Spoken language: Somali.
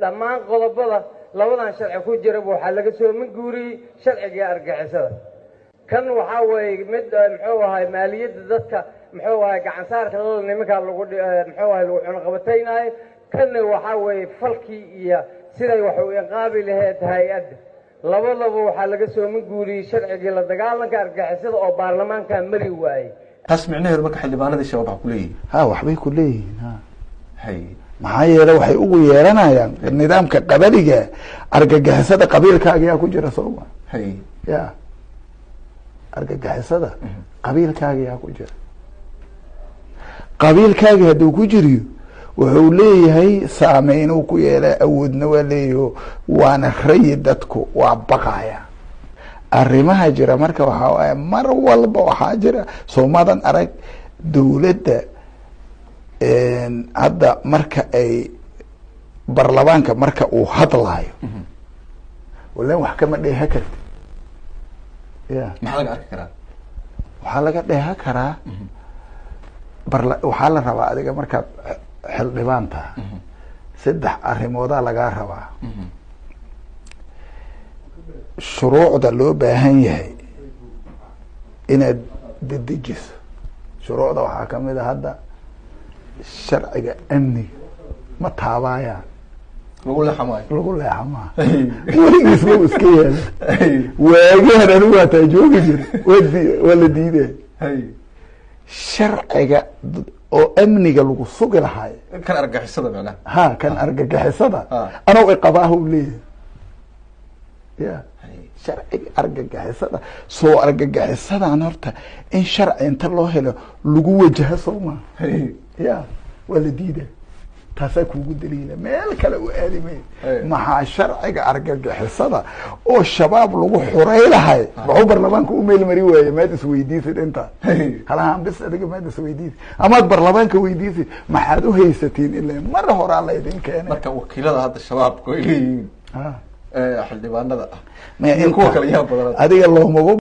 dhammaan qodobada labadan sharci ku jira waxa laga soo minguuriyay sharciga argagixisada kan waxa weeye mid muxuu ahay maaliyadda dadka muxuu ahay gacan saarka nimanka lagu muxuu ahay lagu cunaqabataynaay kan waxa weeye falkii iyo siday wax u inqaabi lahayd hay'adda labadaba waxa laga soo minguuriyay sharciga la dagaalanka argagixisada oo baarlamaanka mari waayay taas micnaheedu marka xildhibaanada shabaab ku leeyihiin ha waxbay ku leeyihiin ha hay maxaa yeelay waxay ugu yeeranayaan nidaamka qabaliga argagixisada qabiilkaaga yaa ku jira sooma hay ya argagixisada qabiilkaaga yaa ku jira qabiilkaaga hadduu ku jiriyo wuxuu leeyahay saameyn uu ku yeelaa awoodna waa leeyaho waana rayi dadku waa baqaya arrimaha jira marka waxaa waaye mar walba waxaa jira soomadan arag dawladda hadda marka ay baarlamaanka marka uu hadlaayo walan wax kama dheeha karti ya maxaa laga arki karaa waxaa laga dheeha karaa waxaa la rabaa adiga markaad xildhibaan taha 3 arrimoodaa lagaa rabaa shuruucda loo baahan yahay inaad dedejiso shuruucda waxaa kamid a hadda sharciga amniga ma taabaayaan lagu leexamaayo lagu leexamaa weligiisba u iska yaala waagaan anigu waataa joogi jira waa la diiday sharciga oo amniga lagu sugi lahaay kan argagixisada macnaha ha kan argagixisada anoo iqabaaha u leeyahay ya sharciga argagixisada soo argagixisadan horta in sharci inta loo helo lagu wajaha sooma ya waa la diiday taasaa kuugu daliila meel kale u aadi mayo maxaa sharciga argagixisada oo shabaab lagu xuray lahay wuxuu baarlamaanka u meel mari waaye maad isweydiisid intaa halahaan bis adiga maad isweydiisid amaad baarlamaanka weydiisid maxaad u haysatiin ilaa mar horaa laydin keenay marka wakiilada hadda shabaabku ay leeyihiin xildhibaanada ah kuwa kale yaa badan adiga loomaba